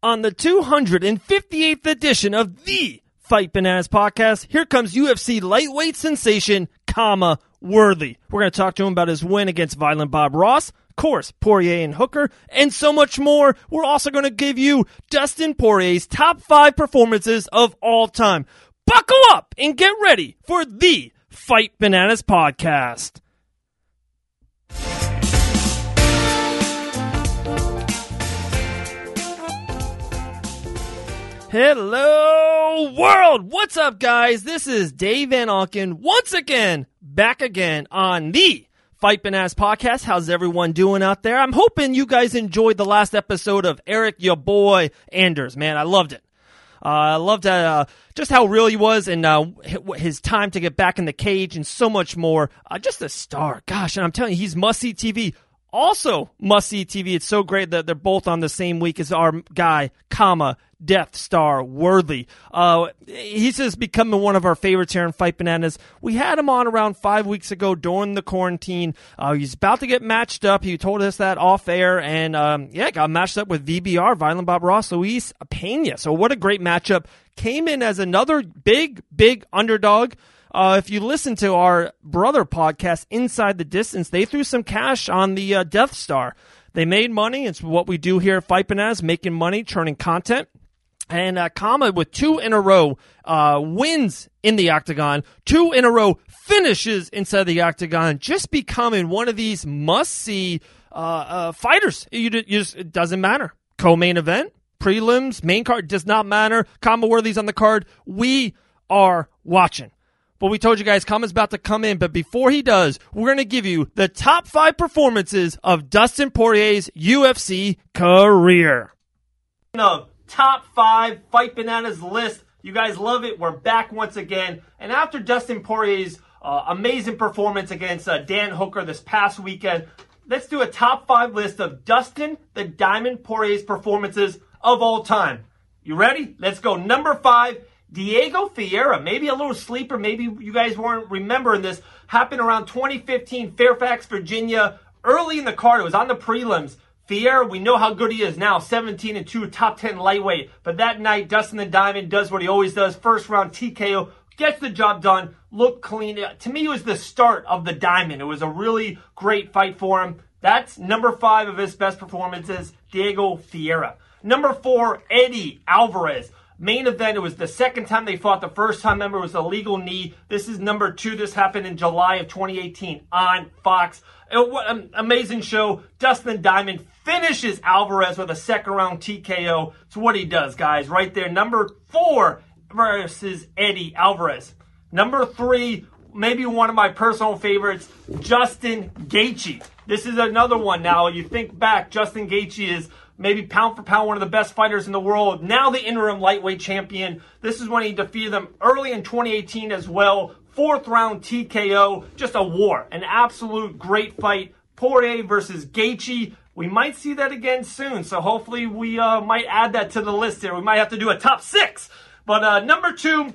On the 258th edition of the Fight Bananas podcast, here comes UFC lightweight sensation Khama Worthy. We're going to talk to him about his win against Violent Bob Ross, of course, Poirier and Hooker, and so much more. We're also going to give you Dustin Poirier's top 5 performances of all time. Buckle up and get ready for the Fight Bananas podcast. Hello world! What's up, guys? This is Dave Van Auken once again, back again on the Fight Bananas podcast. How's everyone doing out there? I'm hoping you guys enjoyed the last episode of Eric, your boy, Anders. Man, I loved it. I loved just how real he was and his time to get back in the cage and so much more. Just a star. Gosh, and I'm telling you, he's must-see TV. Also must-see TV. It's so great that they're both on the same week as our guy, Khama Death Star Worthy. He's just becoming one of our favorites here in Fight Bananas. We had him on around 5 weeks ago during the quarantine. He's about to get matched up. He told us that off air, and got matched up with VBR, Violent Bob Ross, Luis Pena. So what a great matchup. Came in as another big underdog. If you listen to our brother podcast, Inside the Distance, they threw some cash on the Death Star. They made money. It's what we do here at Fight Bananas, making money, churning content. And Khama with 2 in a row wins in the octagon, 2 in a row finishes inside the octagon, just becoming one of these must-see fighters. It doesn't matter. Co-main event, prelims, main card, does not matter. Khama Worthy's on the card. We are watching. But we told you guys, Khama's about to come in. But before he does, we're going to give you the top 5 performances of Dustin Poirier's UFC career. Top 5 Fight Bananas list. You guys love it. We're back once again. And after Dustin Poirier's amazing performance against Dan Hooker this past weekend, let's do a top 5 list of Dustin the Diamond Poirier's performances of all time. You ready? Let's go. Number 5. Diego Fiera, maybe a little sleeper, maybe you guys weren't remembering this, happened around 2015, Fairfax, Virginia, early in the card. It was on the prelims. Fiera, we know how good he is now, 17-2, top 10 lightweight. But that night, Dustin the Diamond does what he always does, first round TKO, gets the job done, looked clean. To me, it was the start of the Diamond. It was a really great fight for him. That's number 5 of his best performances, Diego Fiera. Number 4, Eddie Alvarez. Main event, it was the second time they fought. The first time, remember, it was a legal knee. This is number 2. This happened in July of 2018 on Fox. What an amazing show. Dustin Diamond finishes Alvarez with a second round TKO. It's what he does, guys, right there. Number 4 versus Eddie Alvarez. Number 3, maybe one of my personal favorites, Justin Gaethje. This is another one now. You think back, Justin Gaethje is maybe pound for pound one of the best fighters in the world. Now the interim lightweight champion. This is when he defeated them early in 2018 as well. 4th round TKO. Just a war. An absolute great fight. Poirier versus Gaethje. We might see that again soon. So hopefully we might add that to the list here. We might have to do a top 6. But number 2,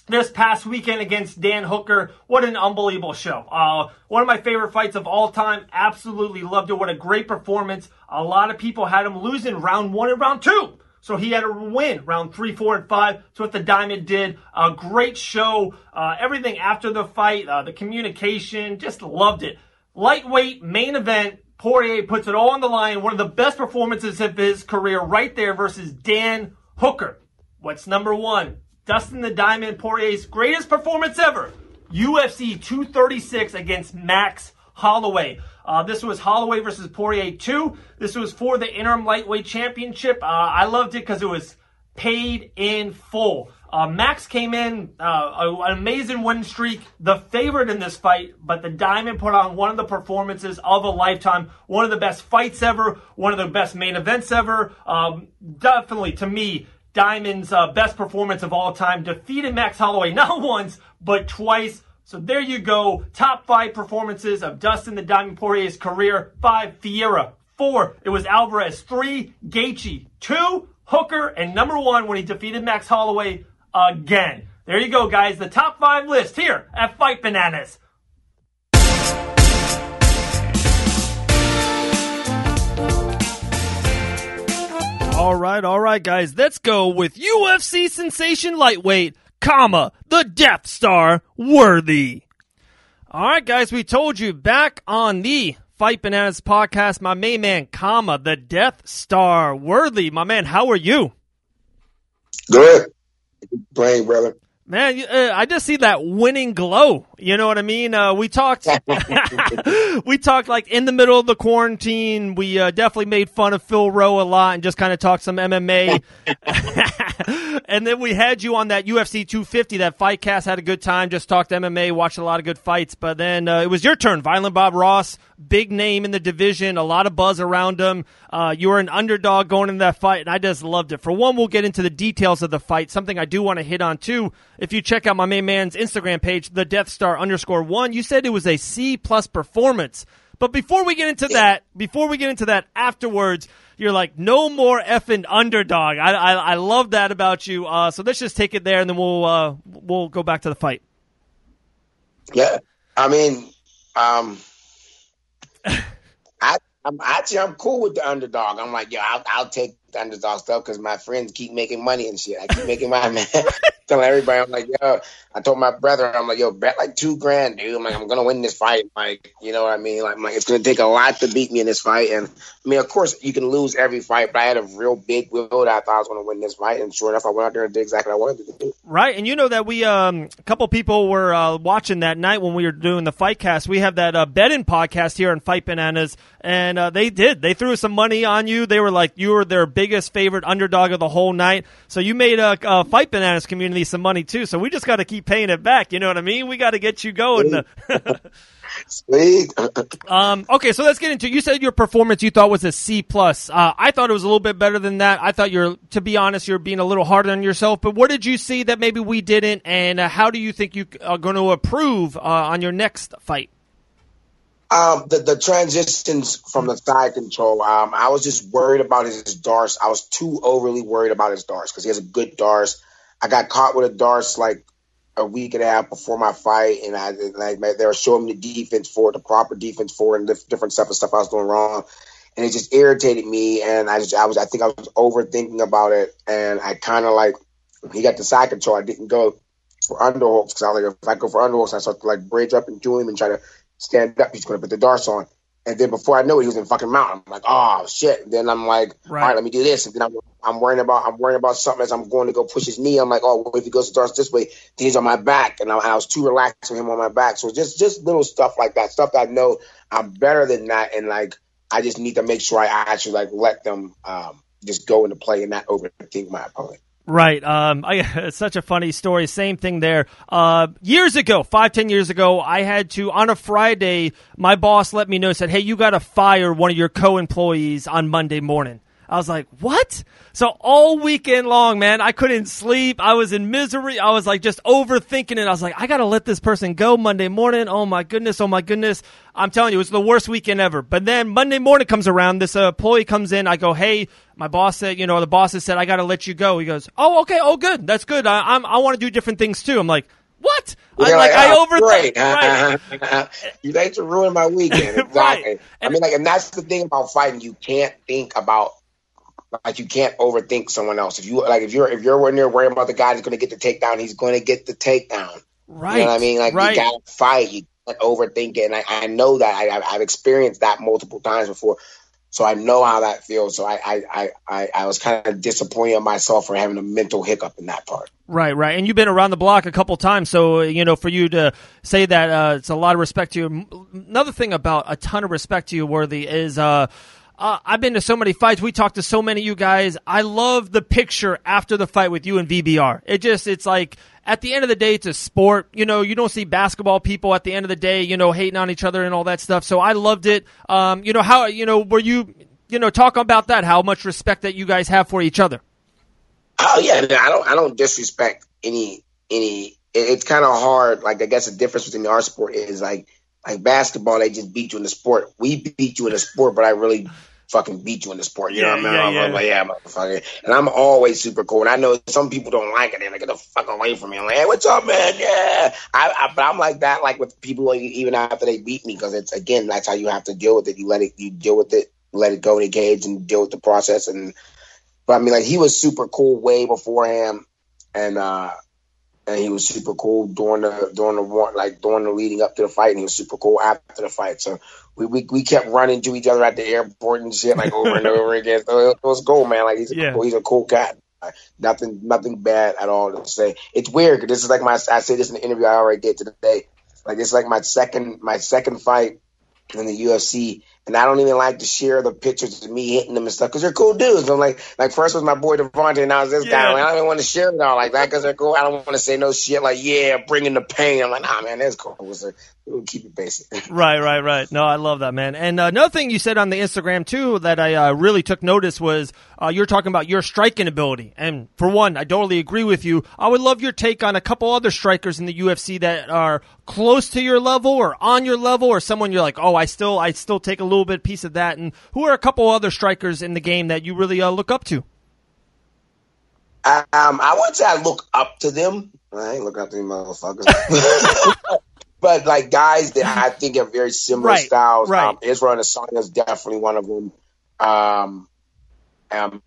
this past weekend against Dan Hooker. What an unbelievable show. One of my favorite fights of all time. Absolutely loved it. What a great performance. A lot of people had him losing round 1 and round 2. So he had to win round 3, 4, and 5. That's what the Diamond did. A great show. Everything after the fight, the communication, just loved it. Lightweight main event. Poirier puts it all on the line. One of the best performances of his career right there versus Dan Hooker. What's number 1? Dustin the Diamond Poirier's greatest performance ever. UFC 236 against Max Holloway. This was Holloway versus Poirier 2. This was for the interim lightweight championship. I loved it because it was paid in full. Max came in, an amazing win streak, the favorite in this fight, but the Diamond put on one of the performances of a lifetime, one of the best fights ever, one of the best main events ever. Definitely, to me, Diamond's best performance of all time. Defeated Max Holloway not once, but twice. So there you go. Top 5 performances of Dustin the Diamond Poirier's career. 5, Fiera. 4, it was Alvarez. 3, Gaethje. 2, Hooker. And number 1, when he defeated Max Holloway again. There you go, guys. The top 5 list here at Fight Bananas. All right, guys. Let's go with UFC sensation lightweight, the Death Star Worthy. All right, guys. We told you back on the Fight Bananas podcast, my main man, the Death Star Worthy. My man, how are you? Good. Playing, brother. Man, I just see that winning glow. You know what I mean? We talked, we talked like in the middle of the quarantine. We definitely made fun of Phil Rowe a lot and just kind of talked some MMA. And then we had you on that UFC 250, that Fightcast. Had a good time. Just talked MMA, watched a lot of good fights. But then it was your turn. Violent Bob Ross, big name in the division, a lot of buzz around him. You were an underdog going into that fight, and I just loved it. For one, we'll get into the details of the fight, something I do want to hit on too. If you check out my main man's Instagram page, the Death Star _1, you said it was a C+ performance. But before we get into that, afterwards, you're like, no more effing underdog. I love that about you. So let's just take it there, and then we'll go back to the fight. Yeah, I mean, I'm cool with the underdog. I'm like, yo, I'll take the underdog stuff because my friends keep making money and shit. I keep making my man. Telling everybody, I'm like, yo, I told my brother, I'm like, yo, bet like $2,000, dude. I'm like, I'm gonna win this fight. Like, you know what I mean? Like, it's gonna take a lot to beat me in this fight. And I mean, of course, you can lose every fight, but I had a real big will that I thought I was gonna win this fight. And sure enough, I went out there and did exactly what I wanted to do. Right, and you know that we a couple people were watching that night when we were doing the fight cast. We have that betting podcast here on Fight Bananas, and they threw some money on you. They were like, you were their biggest favorite underdog of the whole night. So you made a Fight Bananas community some money too. So we just got to keep paying it back. You know what I mean? We got to get you going. Sweet. Okay, so let's get into. You said your performance you thought was a C+. I thought it was a little bit better than that. I thought to be honest, you're being a little harder on yourself. But what did you see that maybe we didn't? And how do you think you are going to improve on your next fight? The transitions from the side control, I was just worried about his darts. I was too overly worried about his darts because he has a good darts. I got caught with a darts like a week and a half before my fight, and they were showing me the proper defense for it, and different stuff I was doing wrong, and it just irritated me. And I think I was overthinking about it, and I kind of like he got the side control. I didn't go for underhooks because I was like, if I go for underhooks, I start to like bridge up into him and try to stand up. He's going to put the darts on. And then before I know it, he was in fucking mount. I'm like, oh shit. And then I'm like, all right, let me do this. And then I'm worrying about something as I'm going to go push his knee. I'm like, oh, well, if he goes to darts this way, then he's on my back. And I was too relaxed with him on my back. So just little stuff like that, stuff that I know I'm better than that. And like, I just need to make sure I actually like let them just go into play and not overthink my opponent. Right. It's such a funny story. Same thing there. Years ago, 5-10 years ago, I had to, on a Friday, my boss let me know, said, hey, you got to fire one of your co-employees on Monday morning. I was like, what? So all weekend long, man, I couldn't sleep. I was in misery. I was like just overthinking it. I was like, I got to let this person go Monday morning. Oh my goodness. I'm telling you, it was the worst weekend ever. But then Monday morning comes around. This employee comes in. I go, hey, my boss said, the boss has said, I got to let you go. He goes, oh, okay. Oh, good. That's good. I want to do different things too. I'm like, what? I overthink. Right. You like to ruin my weekend. Exactly. Right. And that's the thing about fighting. You can't think about, like, you can't overthink someone else. If you're in there worrying about the guy that's going to get the takedown, he's going to get the takedown. Right. You know what I mean? Like, you got to fight. You can't overthink it. And I know that. I've experienced that multiple times before. So I know how that feels. So I was kind of disappointed in myself for having a mental hiccup in that part. Right. And you've been around the block a couple times. So, for you to say that, it's a lot of respect to you. Another thing about a ton of respect to you, Worthy, is I've been to so many fights. We talked to so many of you guys. I love the picture after the fight with you and VBR. It's like, at the end of the day, it's a sport. You don't see basketball people at the end of the day, hating on each other and all that stuff. So I loved it. How, were you, talk about that, how much respect that you guys have for each other. Oh yeah. I don't disrespect any, it's kind of hard. Like, I guess the difference between our sport is like basketball, they just beat you in the sport. We beat you in the sport, but I really fucking beat you in the sport. You know what I mean? I'm like, yeah, motherfucker. And I'm always super cool. And I know some people don't like it. They're like, get the fuck away from me. I'm like, hey, what's up, man? Yeah. But I'm like that, like with people even after they beat me, because it's, again, that's how you have to deal with it. You deal with it, let it go in the cage and deal with the process. And But I mean, like, he was super cool way before him, and he was super cool during the leading up to the fight, and he was super cool after the fight. So we kept running to each other at the airport and shit, like, over and over again. So it was cool, man. Like, he's a cool cat. Nothing bad at all to say. It's weird because this is like I say this in the interview I already did today. Like, it's like my second fight in the UFC, and I don't even like to share the pictures of me hitting them and stuff because they're cool dudes. I'm like first was my boy Devontae, and now it's this guy. Like, I don't even want to share it all like that because they're cool. I don't want to say no shit like, yeah, bringing the pain. I'm like, nah, man, that's cool. We'll keep it basic. Right. No, I love that, man. And another thing you said on the Instagram too that I really took notice was you're talking about your striking ability. And for one, I totally agree with you. I would love your take on a couple other strikers in the UFC that are close to your level or on your level, or someone you're like, oh, I still take a little bit piece of that. And who are a couple other strikers in the game that you really look up to? I wouldn't say I look up to them. I ain't looking up to them motherfuckers. But like guys that I think have very similar styles. Israel Adesanya is definitely one of them.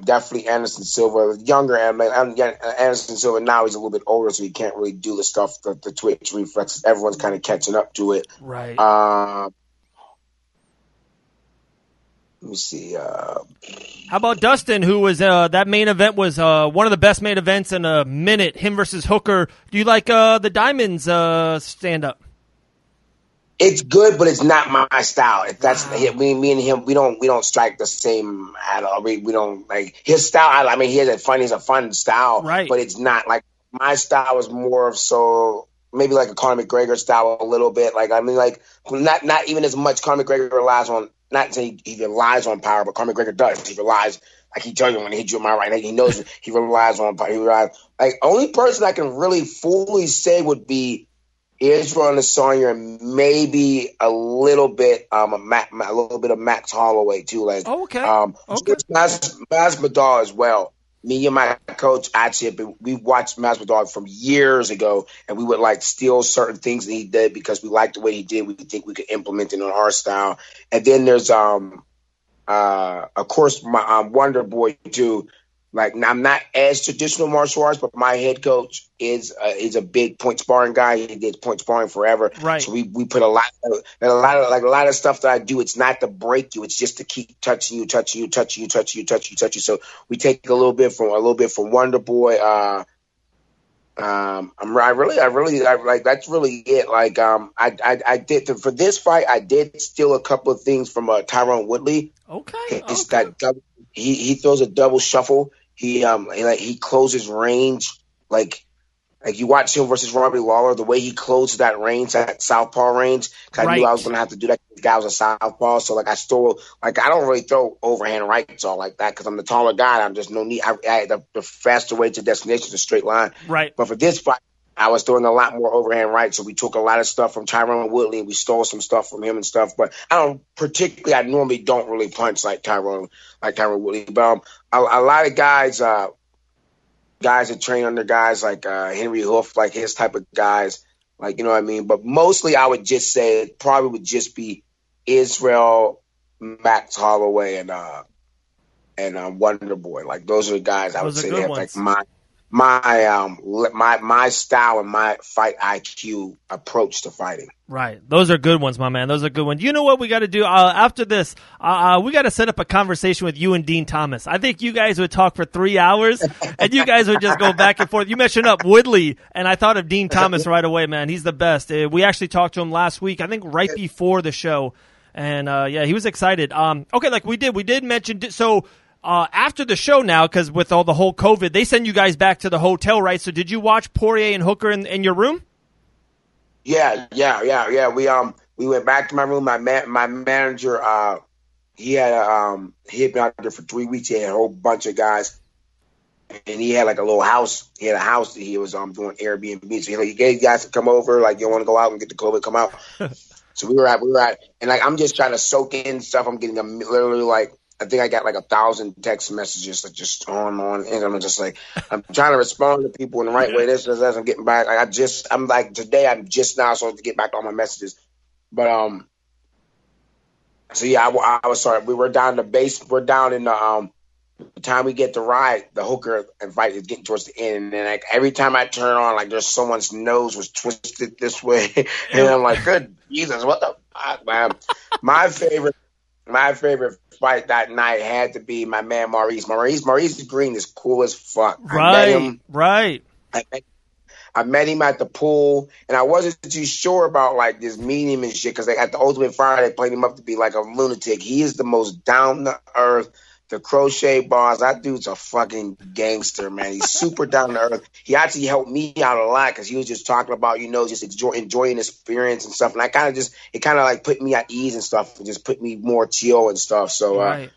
Definitely Anderson Silva, younger Anderson Silva. Now he's a little bit older, so he can't really do the stuff, the twitch reflexes. Everyone's kind of catching up to it. Right. Let me see. How about Dustin, who was that main event was one of the best main events in a minute, him versus Hooker. Do you like the Diamonds stand-up? It's good, but it's not my style. Me and him, we don't strike the same at all. We don't like his style. I mean, he's a fun style, right? But it's not like my style is more of so maybe like a Conor McGregor style a little bit. Like, I mean, like not even as much. Conor McGregor relies on, not saying he relies on power, but Conor McGregor does. He relies, like he tells you when he hits you in my right leg, he knows he relies on power. He relies, like, only person I can really fully say would be Israel Adesanya, and maybe a little bit a little bit of Max Holloway too. Like, okay. Masvidal as well. Me and my coach actually, we watched Masvidal from years ago, and we would like steal certain things that he did because we liked the way he did. We think we could implement it on our style. And then there's of course my Wonder Boy too. Like, I'm not as traditional martial arts, but my head coach is a big point sparring guy. He did point sparring forever. Right. So we put a lot of stuff that I do. It's not to break you. It's just to keep touching you. So we take a little bit from Wonder Boy. I really like, that's really it. Like, I did for this fight, I did steal a couple of things from Tyron Woodley. Okay. It's that double, he throws a double shuffle. He closes range like you watch him versus Robbie Lawler, the way he closed that range, that southpaw range. Cause I knew I was gonna have to do that. The guy was a southpaw, so like I don't really throw overhand rights all like that because I'm the taller guy. I'm just no need. The faster way to destination is a straight line. Right. But for this fight, I was throwing a lot more overhand right, so we took a lot of stuff from Tyron Woodley and we stole some stuff from him and stuff. But I normally don't really punch like Tyron Woodley. But a lot of guys that train under guys like Henry Hoof, like his type of guys, like, you know what I mean. But mostly, I would just say it probably would just be Israel, Max Holloway, and Wonder Boy. Like, those are the guys I would say have like my style and my fight IQ approach to fighting. Right. Those are good ones, my man. Those are good ones. You know what we got to do? After this, we got to set up a conversation with you and Dean Thomas. I think you guys would talk for 3 hours, and you guys would just go back and forth. You mentioned up Woodley, and I thought of Dean Thomas right away, man. He's the best. We actually talked to him last week, I think right before the show, and yeah, he was excited. Okay, like we did mention, so after the show now, because with all the whole COVID, they send you guys back to the hotel, right? So did you watch Poirier and Hooker in your room? Yeah. We went back to my room. My manager, he had been out there for 3 weeks. He had a whole bunch of guys, and he had like a little house. He had a house that he was doing Airbnb. So he gave guys to come over. Like, you want to go out and get the COVID, come out. So we were at, and like I'm just trying to soak in stuff. I'm getting literally like, I think I got like 1,000 text messages that just on, and I'm just like, I'm trying to respond to people in the right way. This, I'm getting back. Like I'm like, today I'm just now starting to get back to all my messages. But so yeah, I was sorry. We were down the base. We're down in the the time we get to ride, the hooker and fight is getting towards the end, and then like every time I turn on, like there's someone's nose was twisted this way, and I'm like, good Jesus, what the fuck, man? My favorite fight that night had to be my man Maurice. Maurice Green is cool as fuck. Right. I met him at the pool, and I wasn't too sure about like this meeting him and shit because at the Ultimate Fighter they played him up to be like a lunatic. He is the most down to earth, the crochet bars. That dude's a fucking gangster, man. He's super down to earth. He actually helped me out a lot because he was just talking about just enjoying the experience and stuff. And it kind of like put me at ease and stuff, and just put me more chill and stuff. So right.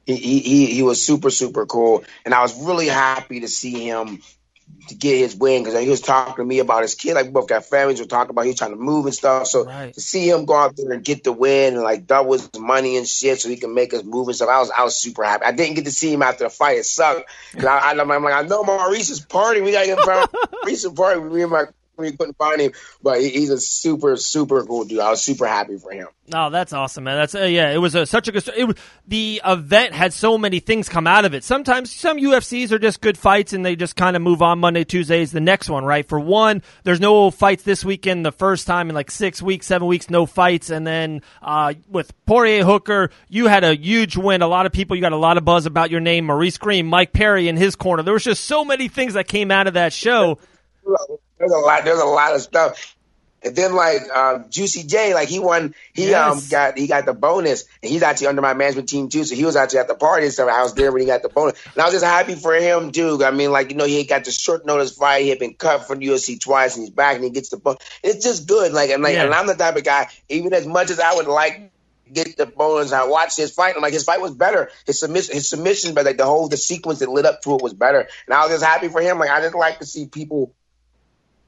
he was super super cool, and I was really happy to see him to get his win because he was talking to me about his kid. Like we both got families. We're talking about he's trying to move and stuff. So to see him go out there and get the win and like double his money and shit, so he can make us move and stuff. I was super happy. I didn't get to see him after the fight. It sucked because I'm like, I know Maurice is partying. We gotta get Maurice a party. We couldn't find him, but he's a super super cool dude. I was super happy for him. Oh, that's awesome, man. That's it was such a good story. The event had so many things come out of it. Sometimes some UFCs are just good fights and they just kind of move on. Monday, Tuesday is the next one, right? For one, there's no fights this weekend. The first time in like 6 weeks, 7 weeks, no fights. And then with Poirier Hooker, you had a huge win. A lot of people, you got a lot of buzz about your name. Maurice Green, Mike Perry in his corner. There was just so many things that came out of that show. There's a lot of stuff. And then like Juicy J, like he won, got the bonus, and he's actually under my management team too. So he was actually at the party and stuff. I was there when he got the bonus, and I was just happy for him too. I mean, like he got the short notice fight. He had been cut from the UFC twice, and he's back, and he gets the bonus. It's just good. And I'm the type of guy. Even as much as I would like get the bonus, I watched his fight. And his fight was better. His submission, but the sequence that lit up to it was better. And I was just happy for him. Like I just like to see people,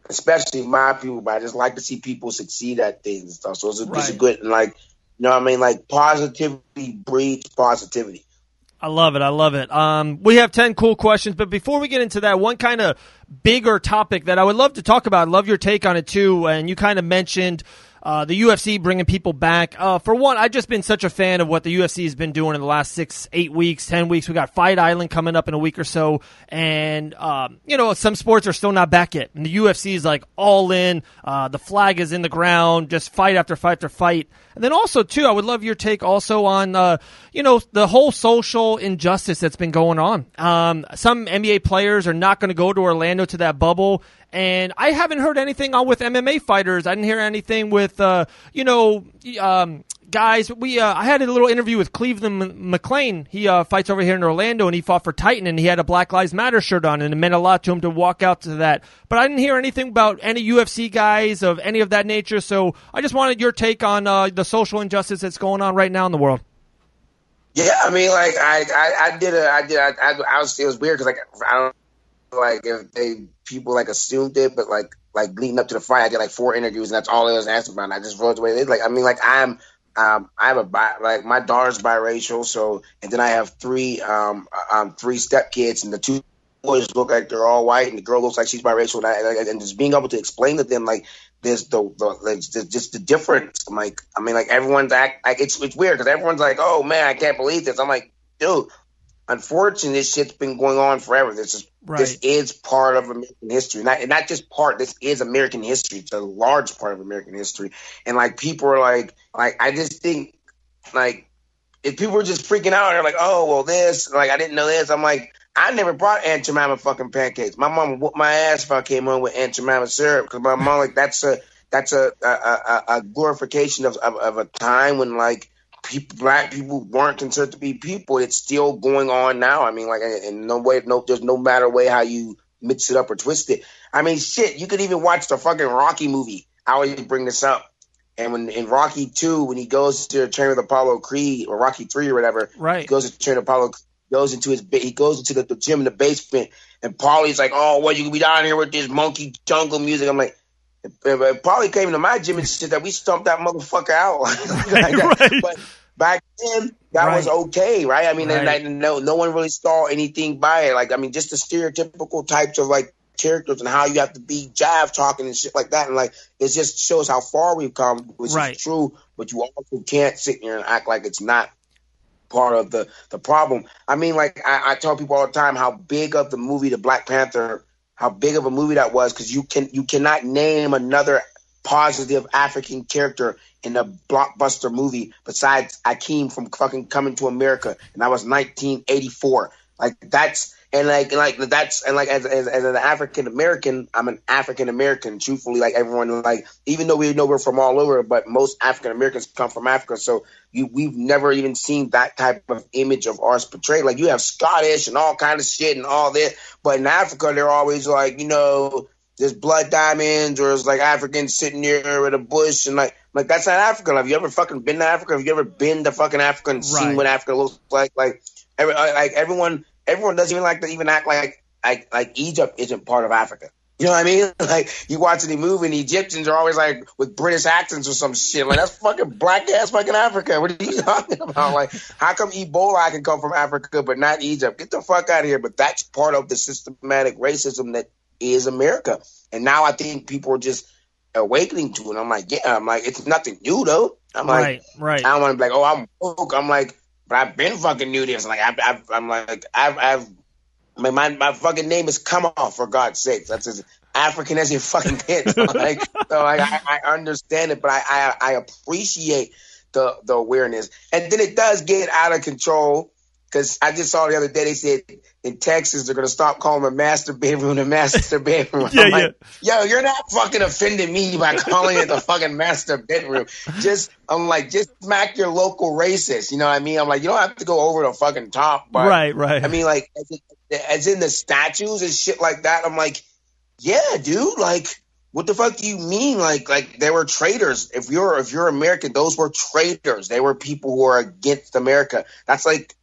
especially my people, but I just like to see people succeed at things and stuff. So it's just a good, like, you know what I mean? Like, positivity breeds positivity. I love it. We have 10 cool questions, but before we get into that, one kind of bigger topic that I would love to talk about, I'd love your take on it too, and you kind of mentioned the UFC bringing people back. For one, I've just been such a fan of what the UFC has been doing in the last 6, 8 weeks, 10 weeks. We got Fight Island coming up in a week or so, and some sports are still not back yet. And the UFC is like all in. The flag is in the ground, just fight after fight after fight. And then also too, I would love your take also on the whole social injustice that's been going on. Some NBA players are not going to go to Orlando to that bubble. And I haven't heard anything on with MMA fighters. I didn't hear anything with, guys. I had a little interview with Cleveland McLean. He fights over here in Orlando, and he fought for Titan, and he had a Black Lives Matter shirt on, and it meant a lot to him to walk out to that. But I didn't hear anything about any UFC guys of any of that nature. So I just wanted your take on the social injustice that's going on right now in the world. Yeah, I mean, like it was weird because like I don't like if people like assumed it, but like leading up to the fight, I did like 4 interviews, and that's all it was asked about. And I just wrote the way it is. Like I mean, like I have my daughter's biracial, so and then I have 3 stepkids, and the 2 boys look like they're all white, and the girl looks like she's biracial, and just being able to explain to them like there's just the difference. Like I mean, like everyone's it's weird because everyone's like, oh man, I can't believe this. I'm like, dude. Unfortunately, this shit's been going on forever. This is part of American history. Not just part. This is American history. It's a large part of American history. And like people are like I just think like if people were just freaking out, they're like, oh well, this like I didn't know this. I'm like, I never brought Aunt Jemima fucking pancakes. My mom whooped my ass if I came home with Aunt Jemima syrup because my mom like that's a glorification of a time when like. Black people weren't considered to be people. It's still going on now. I mean, like, in there's no matter way how you mix it up or twist it. I mean, shit, you could even watch the fucking Rocky movie. I always bring this up. And when in Rocky 2, when he goes to train with Apollo Creed, or Rocky 3 or whatever, he goes to train with Apollo, he goes into the gym in the basement, and Paulie's like, oh, well, you can be down here with this monkey jungle music. I'm like, if Paulie came to my gym and said that, we stumped that motherfucker out. But back then, that was okay, right? I mean, no one really saw anything by it. Like, I mean, just the stereotypical types of like characters and how you have to be jive talking and shit like that. And like, it just shows how far we've come, which is true. But you also can't sit here and act like it's not. part of the problem. I mean, like I tell people all the time how big of the movie the Black Panther, how big of a movie that was, because you cannot name another positive African character in a blockbuster movie besides Akeem from fucking Coming to America, and that was 1984. Like that's and as an African American, I'm an African American. Truthfully, like everyone, like even though we know we're from all over, but most African Americans come from Africa, so we've never even seen that type of image of ours portrayed. Like you have Scottish and all kind of shit and all this, but in Africa they're always like, there's blood diamonds, or it's like Africans sitting there with a bush, and like that's not Africa. Have you ever fucking been to Africa? Have you ever been to fucking Africa and seen what Africa looks like? Like everyone doesn't even like to even act like Egypt isn't part of Africa. You know what I mean? Like you watch any movie, and the Egyptians are always like with British accents or some shit. Like that's fucking black ass fucking Africa. What are you talking about? Like how come Ebola can come from Africa but not Egypt? Get the fuck out of here. But that's part of the systematic racism that is America. And now I think people are just awakening to it. I'm like, it's nothing new though. I'm like, right. I don't want to be like, oh, I'm woke. I'm like, but I've been fucking knew this. Like my fucking name is Khama, for God's sake. That's as African as it fucking gets. I understand it, but I appreciate the awareness. And then it does get out of control. Because I just saw the other day they said in Texas they're going to stop calling a master bedroom the master bedroom. I'm like, yo, you're not fucking offending me by calling it the fucking master bedroom. Just smack your local racist. You know what I mean? I'm like, you don't have to go over the fucking top. But, right. I mean, like, as in the statues and shit like that, I'm like, yeah, dude, like, what the fuck do you mean? Like they were traitors. If you're American, those were traitors. They were people who are against America. That's like,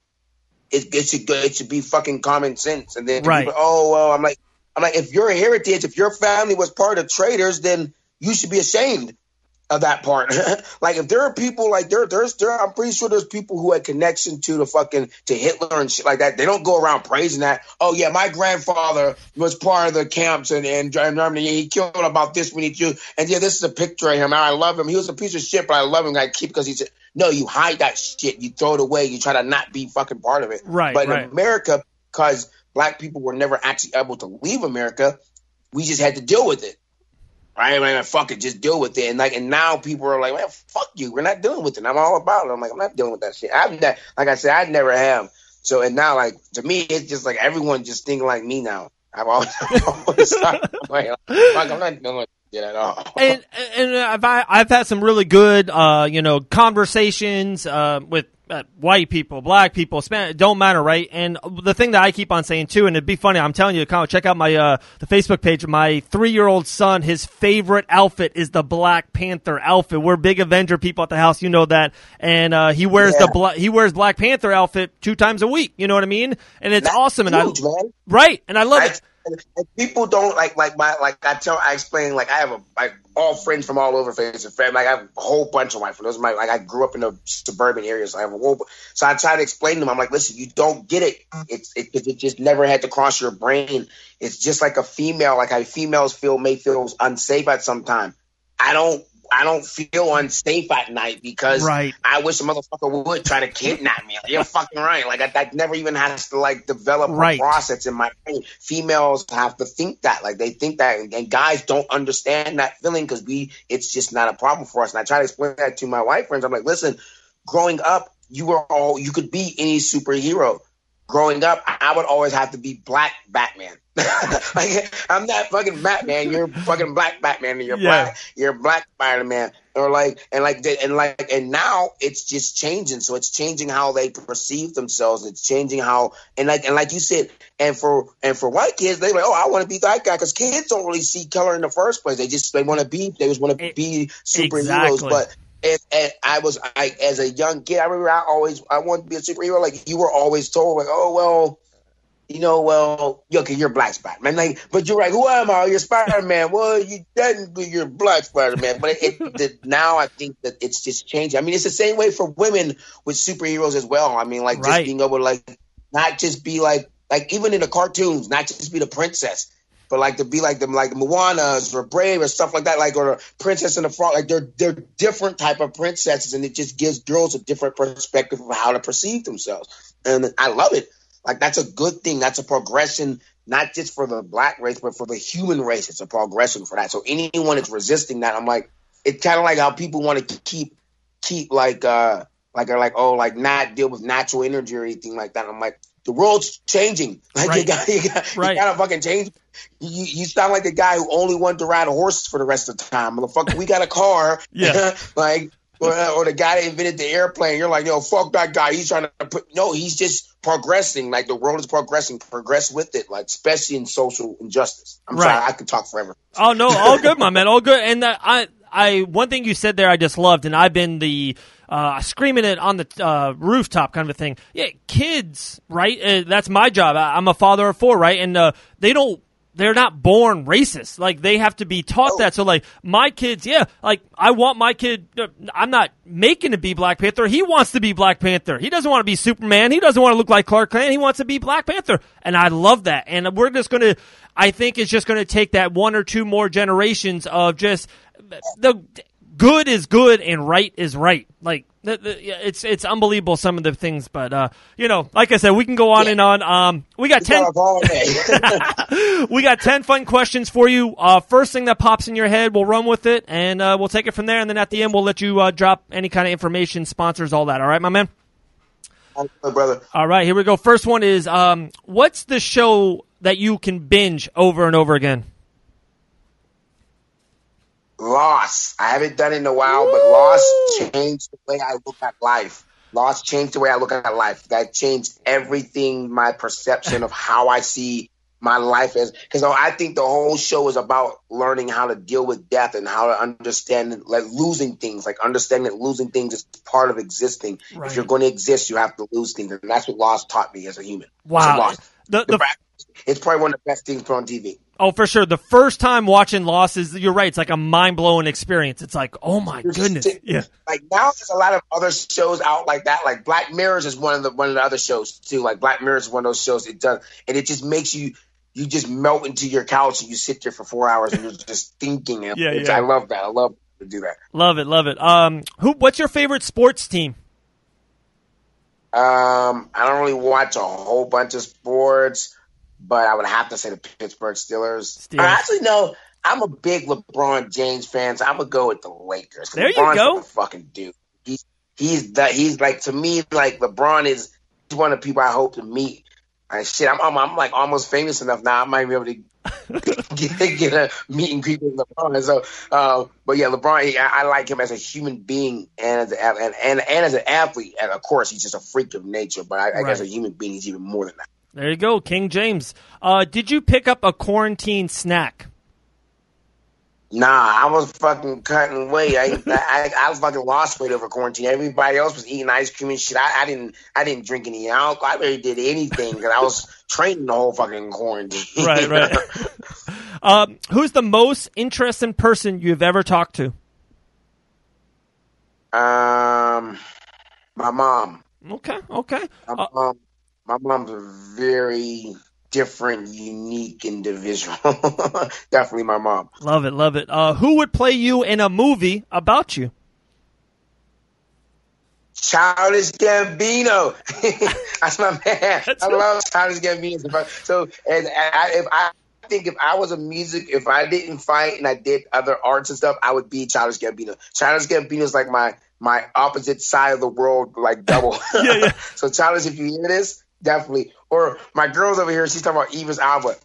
it should be fucking common sense. And then people, I'm like, if your heritage, if your family was part of traitors, then you should be ashamed of that part. Like if there are people like I'm pretty sure there's people who had connection to to Hitler and shit like that. They don't go around praising that. Oh yeah, my grandfather was part of the camps and Germany. He killed about this many Jews. And yeah, this is a picture of him. I love him. He was a piece of shit, but I love him. I keep because he's. No, you hide that shit. You throw it away. You try to not be fucking part of it. Right. But in America, because black people were never actually able to leave America, we just had to deal with it. Right? Man, fuck it, just deal with it. And now people are like, man, fuck you. We're not dealing with it. I'm all about it. I'm like, I'm not dealing with that shit. Like I said, I never have. So and now, like to me, it's just like everyone just thinking like me now. I've always thought, like, I'm not dealing with it at all. And I've had some really good conversations with white people, black people, Spanish, don't matter, right? And the thing that I keep on saying too, and it'd be funny, I'm telling you, check out my the Facebook page. My 3-year-old son, his favorite outfit is the Black Panther outfit. We're big Avenger people at the house, you know that, and he wears he wears Black Panther outfit 2 times a week. You know what I mean? And it's awesome, and man. Right, and I love it. And people don't I explain, like I have all friends from all over Facebook. Like I have a whole bunch of my friends. Those are I grew up in the suburban areas. So I try to explain to them. I'm like, listen, you don't get it. It just never had to cross your brain. It's just like a female, like how females may feel unsafe at some time. I don't feel unsafe at night because I wish a motherfucker would try to kidnap me. Like, you're fucking right. Like that never even has to develop a process in my brain. Females have to think that, like they think that, and guys don't understand that feeling because it's just not a problem for us. And I try to explain that to my white friends. I'm like, listen, growing up, you could be any superhero. Growing up, I would always have to be Black Batman. Like I'm not fucking Batman. You're fucking Black Batman, and you're Black Spider-Man, and now it's just changing. So it's changing how they perceive themselves. It's changing how and like you said, and for white kids, they're like, oh, I want to be that guy because kids don't really see color in the first place. They just want to be superheroes, exactly. But. And as a young kid, I remember I wanted to be a superhero. Like you were always told, like, oh well, okay, you're Black Spider-Man. Like, but you're like, who am I? You're Spider-Man. Well, you technically you're Black Spider-Man. But now I think that it's just changing. I mean, it's the same way for women with superheroes as well. I mean, just being able to not just be like even in the cartoons, not just be the princess. But like to be like them, like Moanas or Brave or stuff like that, like or Princess and the Frog, like they're different type of princesses, and it just gives girls a different perspective of how to perceive themselves, and I love it. Like that's a good thing. That's a progression, not just for the black race, but for the human race. It's a progression for that. So anyone that's resisting that, I'm like, it's kind of like how people want to keep like not deal with natural energy or anything like that. I'm like, the world's changing. Like Right. you gotta fucking change. You sound like the guy who only wanted to ride a horse for the rest of the time. Motherfucker, we got a car. Yeah. Like or the guy that invented the airplane. You're like, yo, fuck that guy. He's trying to put he's just progressing. Like the world is progressing. Progress with it. Like especially in social injustice. I'm sorry, I could talk forever. Oh no, all good, my man, all good. And I one thing you said there I just loved, and I've been the screaming it on the rooftop kind of a thing. Yeah, kids, right? That's my job. I'm a father of 4, right? And they're not born racist. Like they have to be taught that. So like my kids, like I want my kid. I'm not making to be Black Panther. He wants to be Black Panther. He doesn't want to be Superman. He doesn't want to look like Clark Kent. He wants to be Black Panther. And I love that. And we're just going to. I think it's just going to take that 1 or 2 more generations of just the good is good and right is right. Like it's unbelievable some of the things, but like I said, we can go on and on. We got 10. We got 10 fun questions for you. First thing that pops in your head, we'll run with it, and we'll take it from there. And then at the end, we'll let you drop any kind of information, sponsors, all that. All right, my man. All right, brother. All right, here we go. First one is what's the show that you can binge over and over again? Lost. I haven't done it in a while, but Lost changed the way I look at life. Lost changed the way I look at life. That changed everything, my perception of how I see my life as. Because I think the whole show is about learning how to deal with death and how to understand like losing things. Like understanding that losing things is part of existing. Right. If you're going to exist, you have to lose things. And that's what Lost taught me as a human. Wow. It's probably one of the best things put on TV. Oh, for sure. The first time watching Lost you're right. It's like a mind-blowing experience. It's like, oh my goodness. Yeah. Like now there's a lot of other shows out like that. Like Black Mirrors is one of the other shows too. Like Black Mirrors is one of those shows it does. And it just makes you just melt into your couch and you sit there for 4 hours and you're just thinking. I love that. I love to do that. Love it. Love it. What's your favorite sports team? I don't really watch a whole bunch of sports. But I would have to say the Pittsburgh Steelers. Actually, no, I'm a big LeBron James fan, so I'm gonna go with the Lakers. There LeBron's you go. Like a fucking dude. He's like to me like LeBron is one of the people I hope to meet. I'm like almost famous enough now. I might be able to get a meet and greet with LeBron. So, but yeah, LeBron. I like him as a human being and as an athlete. And of course, he's just a freak of nature. But I guess as a human being, he's even more than that. There you go, King James. Did you pick up a quarantine snack? Nah, I was fucking cutting weight. I was fucking lost weight over quarantine. Everybody else was eating ice cream and shit. I didn't drink any alcohol. I really did anything because I was training the whole fucking quarantine. Right. Who's the most interesting person you've ever talked to? My mom. Okay. My mom's a very different, unique individual. Definitely my mom. Love it. Who would play you in a movie about you? Childish Gambino. That's my man. I love Childish Gambino. So, and if I was if I didn't fight and I did other arts and stuff, I would be Childish Gambino. Childish Gambino is like my opposite side of the world, like double. Yeah. So Childish, if you hear this, definitely. Or my girl's over here, she's talking about Idris Elba.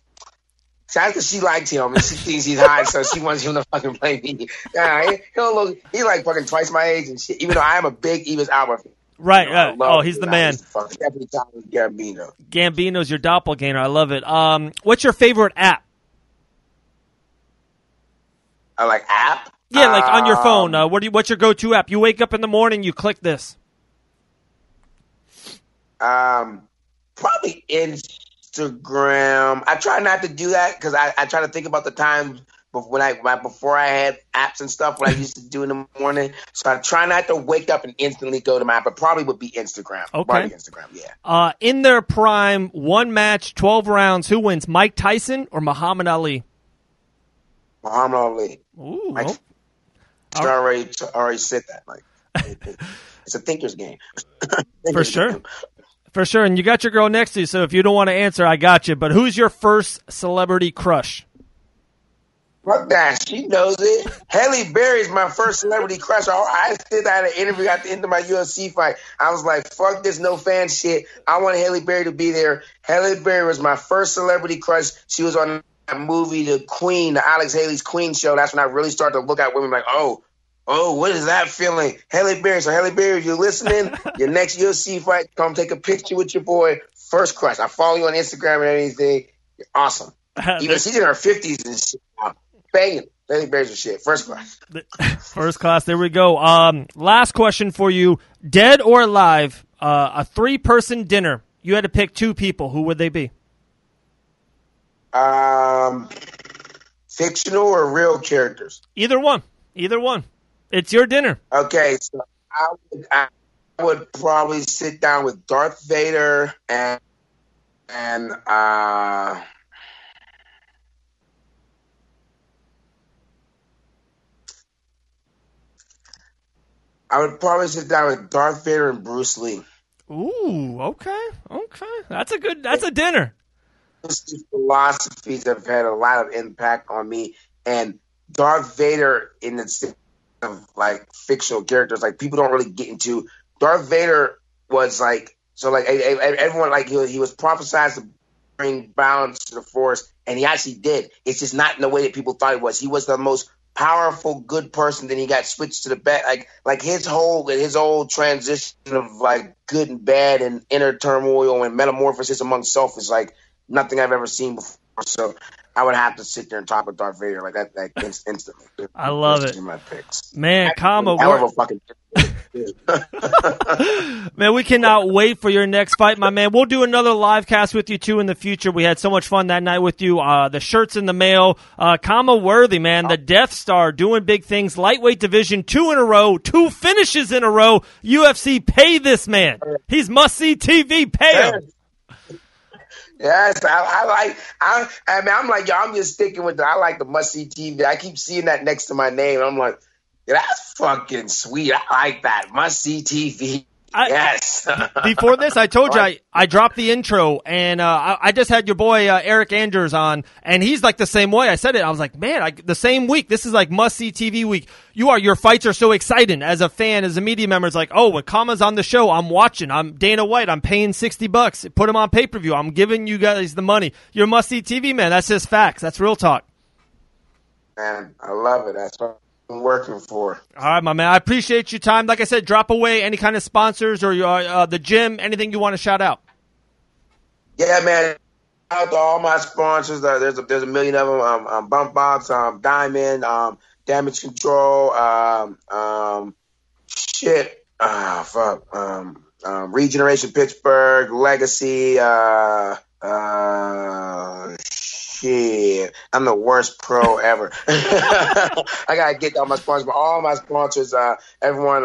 That's because she likes him and she thinks he's hot, so she wants him to fucking play me. Yeah, he's like fucking twice my age and shit, even though I am a big Idris Elba fan. Right. He's the man. Definitely Gambino. Gambino's your doppelganger. I love it. What's your favorite app? I like app? Yeah, like on your phone. What's your go-to app? You wake up in the morning, you click this. Probably Instagram. I try not to do that because I try to think about the times But before I had apps and stuff, what I used to do in the morning. So I try not to wake up and instantly go to my app, but probably would be Instagram. Okay. Probably Instagram, yeah. In their prime, one match, 12 rounds, who wins, Mike Tyson or Muhammad Ali? Muhammad Ali. Ooh. I already said that. Like, it's a thinker's game. For sure. For sure. And you got your girl next to you, so if you don't want to answer, I got you. But who's your first celebrity crush? Fuck that. She knows it. Halle Berry's my first celebrity crush. I said that at an interview at the end of my UFC fight. I was like, fuck this no fan shit. I want Halle Berry to be there. Halle Berry was my first celebrity crush. She was on that movie, The Queen, the Alex Haley's Queen show. That's when I really started to look at women like, oh, what is that feeling? Halle Berry. So Halle Berry, if you're listening, your next UFC fight, come take a picture with your boy. First crush. I follow you on Instagram and anything. You're awesome. Even she's in her 50s and shit now. Banging. Halle Berry's a shit. First class. First class. There we go. Last question for you. Dead or alive, a 3-person dinner. You had to pick 2 people. Who would they be? Fictional or real characters? Either one. It's your dinner. Okay, so I would probably sit down with Darth Vader and I would probably sit down with Darth Vader and Bruce Lee. Ooh, okay. That's a dinner. These philosophies have had a lot of impact on me, and Darth Vader in the sense of like fictional characters, like people don't really get into. Darth Vader was like, so like everyone, like he was prophesied to bring balance to the Force, and he actually did. It's just not in the way that people thought he was. He was the most powerful, good person. Then he got switched to the bad. Like his whole transition of like good and bad and inner turmoil and metamorphosis among self is like nothing I've ever seen before. So I would have to sit there and talk with Darth Vader like that instantly. I love it. My picks. Man, Khama Worthy. Man, we cannot wait for your next fight, my man. We'll do another live cast with you, too, in the future. We had so much fun that night with you. The shirt's in the mail. Khama Worthy, man, the Death Star, doing big things. Lightweight division, 2 in a row, 2 finishes in a row. UFC, pay this man. He's must-see TV. Pay him. Yes, I'm like, yo, I'm just sticking with I like the must-see TV. I keep seeing that next to my name. I'm like, yeah, that's fucking sweet. I like that. Must-see TV. Yes. Before this, I told you I dropped the intro, and I just had your boy Eric Andrews on, and he's like the same way. I said it. I was like, man, the same week. This is like must-see TV week. Your fights are so exciting. As a fan, as a media member, it's like, oh, when Khama's on the show, I'm watching. I'm Dana White. I'm paying $60. Put him on pay-per-view. I'm giving you guys the money. You're must-see TV, man. That's just facts. That's real talk. Man, I love it. That's what I'm working for. All right, my man. I appreciate your time. Like I said, drop away any kind of sponsors or the gym, anything you want to shout out. Yeah, man. Out to all my sponsors. There's a million of them. Bump Box, Diamond, Damage Control, Regeneration Pittsburgh, Legacy, shit. I'm the worst pro ever. I gotta get all my sponsors, but all my sponsors, everyone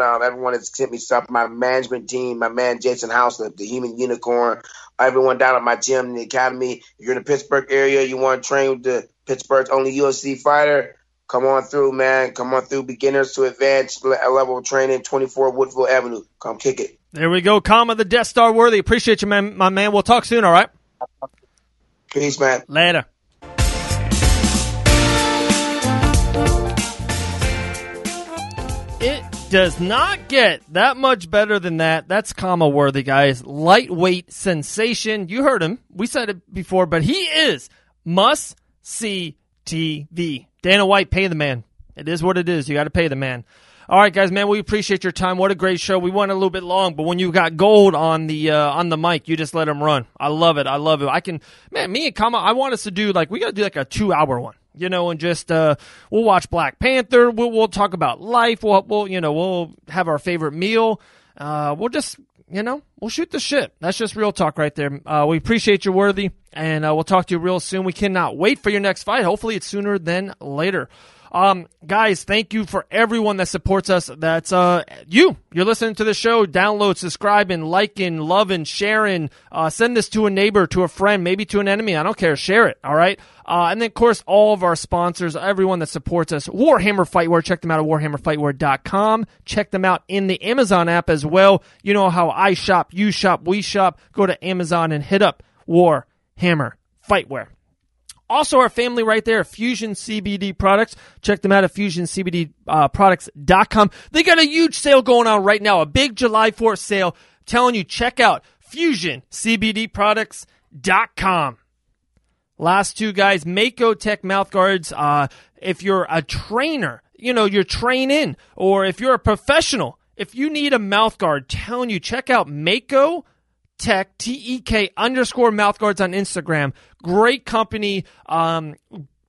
that's sent me stuff. My management team, my man Jason House, the Human Unicorn, everyone down at my gym in the academy. If you're in the Pittsburgh area, you want to train with the Pittsburgh's only UFC fighter, come on through, man. Come on through, beginners to advanced level of training, 24 Woodville Avenue. Come kick it. There we go. Khama, the Death Star Worthy. Appreciate you, man, my man. We'll talk soon, all right? Peace, man. Later. It does not get that much better than that. That's Khama Worthy, guys. Lightweight sensation. You heard him. We said it before, but he is must-see TV. Dana White, pay the man. It is what it is. You got to pay the man. All right, guys, man, we appreciate your time. What a great show. We went a little bit long, but when you got gold on the mic, you just let him run. I love it. Me and Khama, I want us to do we got to do like a 2-hour one. And just we'll watch Black Panther. We'll talk about life. We'll have our favorite meal. We'll just we'll shoot the shit. That's just real talk right there. We appreciate you, Worthy, and we'll talk to you real soon. We cannot wait for your next fight. Hopefully it's sooner than later. Guys, thank you for everyone that supports us. That's you're listening to the show. Download, subscribing, liking, loving, sharing. Send this to a neighbor, to a friend, maybe to an enemy. I don't care. Share it. All right. And then, of course, all of our sponsors, everyone that supports us. Warhammer Fightwear. Check them out at warhammerfightwear.com. Check them out in the Amazon app as well. You know how I shop, you shop, we shop. Go to Amazon and hit up Warhammer Fightwear. Also, our family right there, Fusion CBD Products. Check them out at FusionCBDProducts.com. They got a huge sale going on right now, a big July 4th sale. Telling you, check out FusionCBDProducts.com. Last two guys, Mako Tech Mouth Guards. If you're a trainer, you're training, or if you're a professional, if you need a mouth guard, telling you, check out Mako Tech, TEK _ mouth guards on Instagram. Great company.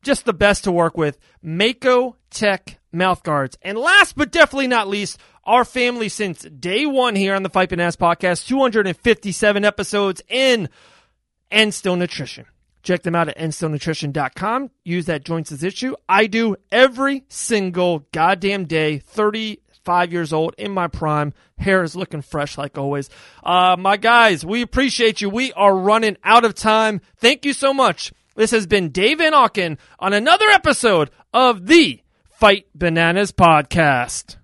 Just the best to work with. Mako Tech mouth guards. And last but definitely not least, our family since day one here on the Fight Bananas podcast, 257 episodes in and Still Nutrition. Check them out at endstillnutrition.com. Use that joints as issue. I do every single goddamn day. 35 years old, in my prime. Hair is looking fresh like always. My guys, we appreciate you. We are running out of time. Thank you so much. This has been Dave Van Auken on another episode of the Fight Bananas podcast.